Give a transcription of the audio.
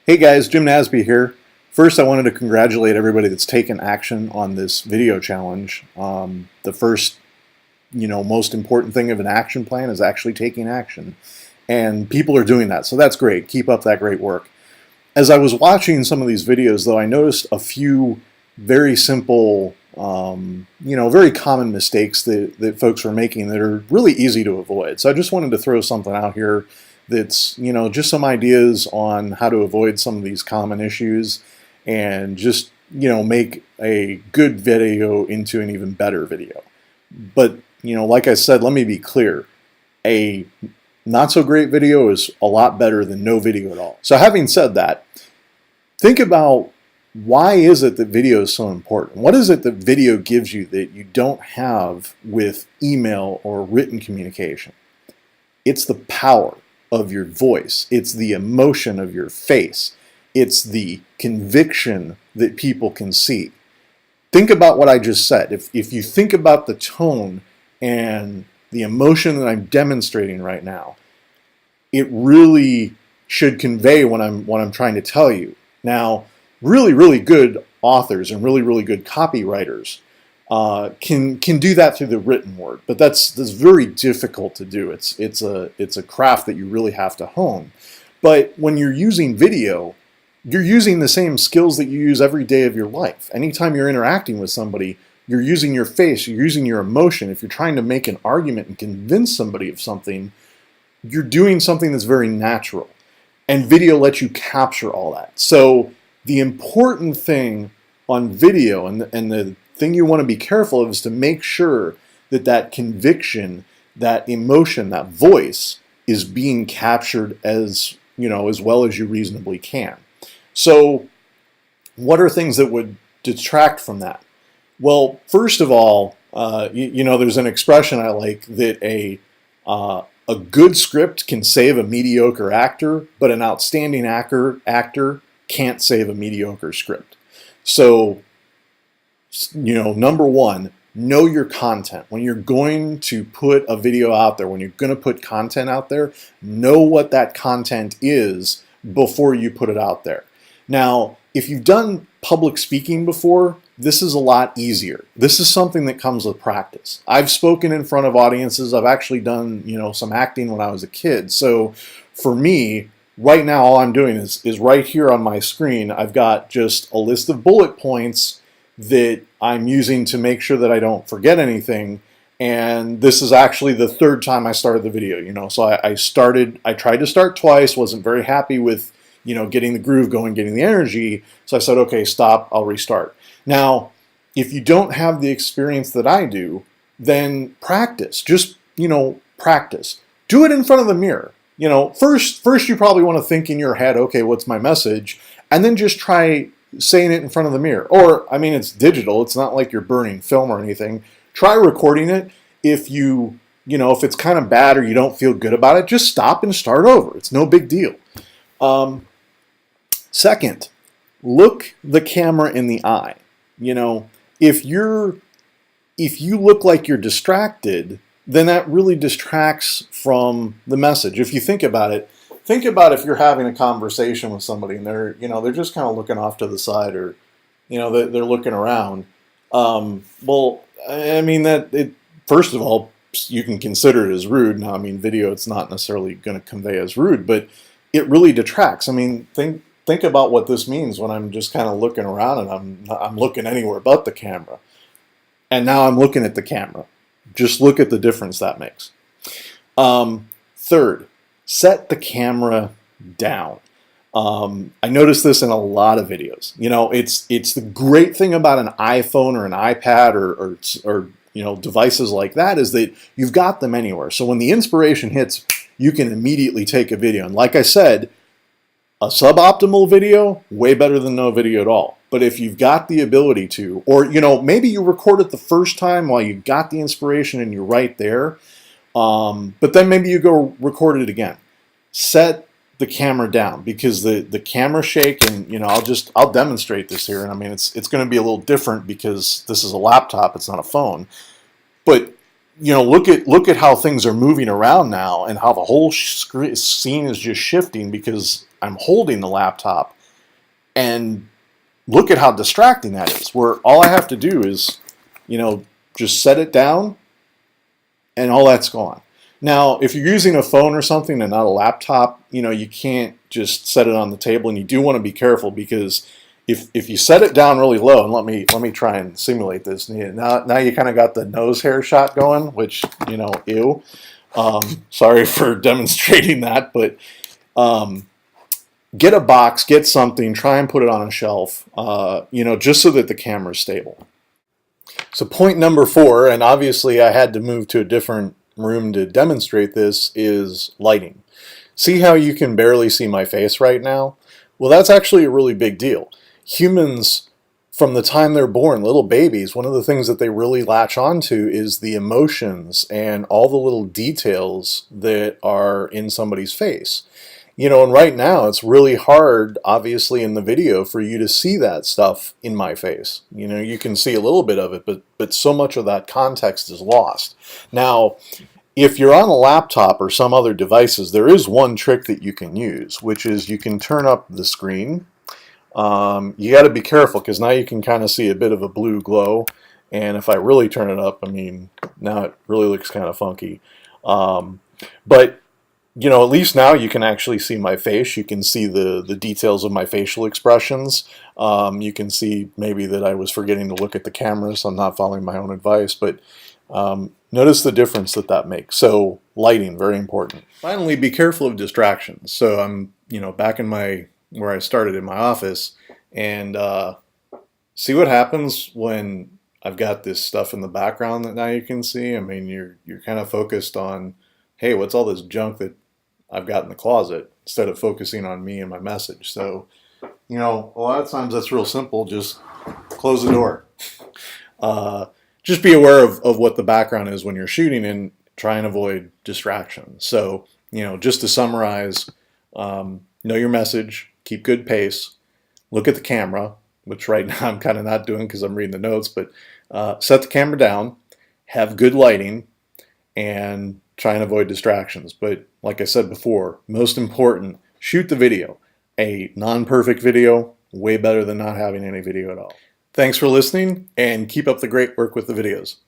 Hey guys, Jim Nasby here. First, I wanted to congratulate everybody that's taken action on this video challenge. The first, most important thing of an action plan is actually taking action. And people are doing that, so that's great. Keep up that great work. As I was watching some of these videos, though, I noticed a few very simple, very common mistakes that folks are making that are really easy to avoid. So I just wanted to throw something out here that's, just some ideas on how to avoid some of these common issues and just, make a good video into an even better video. But, like I said, let me be clear. A not so great video is a lot better than no video at all. So having said that, think about why is it that video is so important? What is it that video gives you that you don't have with email or written communication? It's the power of your voice. It's the emotion of your face. It's the conviction that people can see. Think about what I just said. If you think about the tone and the emotion that I'm demonstrating right now, it really should convey what I'm trying to tell you. Now, really good authors and really good copywriters can do that through the written word, but that's very difficult to do. It's a craft that you really have to hone. But when you're using video, you're using the same skills that you use every day of your life. Anytime you're interacting with somebody, you're using your face, you're using your emotion. If you're trying to make an argument and convince somebody of something, you're doing something that's very natural. And video lets you capture all that. So the important thing on video and the thing you want to be careful of is to make sure that that conviction, that emotion, that voice is being captured as well as you reasonably can. So what are things that would detract from that? Well, first of all, there's an expression I like that a good script can save a mediocre actor, but an outstanding actor can't save a mediocre script. So, number one, know your content. When you're going to put a video out there, when you're going to put content out there, know what that content is before you put it out there. Now, if you've done public speaking before, this is a lot easier. This is something that comes with practice. I've spoken in front of audiences. I've actually done, some acting when I was a kid. So for me, right now, all I'm doing is right here on my screen, I've got just a list of bullet points that I'm using to make sure that I don't forget anything. And this is actually the third time I started the video, so I tried to start twice, wasn't very happy with, getting the groove going, getting the energy. So I said, okay, stop, I'll restart. Now, if you don't have the experience that I do, then practice, just, practice. Do it in front of the mirror. First you probably want to think in your head, okay, what's my message? And then just try saying it in front of the mirror. Or, it's digital. It's not like you're burning film or anything. Try recording it. If if it's kind of bad or you don't feel good about it, just stop and start over. It's no big deal. Second, look the camera in the eye. If you look like you're distracted, then that really distracts from the message. If you think about it if you're having a conversation with somebody and they're just kind of looking off to the side or, they're looking around. First of all, you can consider it as rude. Now, video, it's not necessarily going to convey as rude, but it really detracts. Think about what this means when I'm just kind of looking around and I'm looking anywhere but the camera. And now I'm looking at the camera. Just look at the difference that makes. Third, set the camera down. I noticed this in a lot of videos. It's the great thing about an iPhone or an iPad or devices like that is that you've got them anywhere. So when the inspiration hits, you can immediately take a video. And like I said, a suboptimal video, way better than no video at all. But if you've got the ability to, or maybe you record it the first time while you got the inspiration and you're right there, but then maybe you go record it again. Set the camera down because the camera shake, and I'll demonstrate this here, and it's going to be a little different because this is a laptop, it's not a phone. But look at how things are moving around now and how the whole scene is just shifting because I'm holding the laptop And look at how distracting that is, where all I have to do is, just set it down and all that's gone. Now, if you're using a phone or something and not a laptop, you can't just set it on the table, and you do want to be careful, because if you set it down really low, and let me try and simulate this. Now you kind of got the nose hair shot going, which, ew. Sorry for demonstrating that, but get a box, get something, try and put it on a shelf, just so that the camera's stable. So point number 4, and obviously I had to move to a different room to demonstrate this, is lighting. See how you can barely see my face right now? Well, that's actually a really big deal. Humans, from the time they're born, little babies, one of the things that they really latch onto is the emotions and all the little details that are in somebody's face. And right now it's really hard, obviously, in the video for you to see that stuff in my face. You can see a little bit of it, but so much of that context is lost. Now, if you're on a laptop or some other devices, there is one trick that you can use, which is you can turn up the screen. You got to be careful, because now you can kind of see a bit of a blue glow. And if I really turn it up, now it really looks kind of funky. But at least now you can actually see my face. You can see the details of my facial expressions. You can see maybe that I was forgetting to look at the camera, so I'm not following my own advice. But notice the difference that makes. So lighting, very important. Finally, be careful of distractions. So I'm back in where I started in my office, and see what happens when I've got this stuff in the background that now you can see. You're kind of focused on, hey, what's all this junk that I've got in the closet, instead of focusing on me and my message. So, a lot of times that's real simple. Just close the door. Just be aware of what the background is when you're shooting, and try and avoid distractions. So, just to summarize, know your message, keep good pace, look at the camera, which right now I'm kind of not doing because I'm reading the notes, but set the camera down, have good lighting, and try and avoid distractions. But like I said before, most important, shoot the video. A non-perfect video, way better than not having any video at all. Thanks for listening, and keep up the great work with the videos.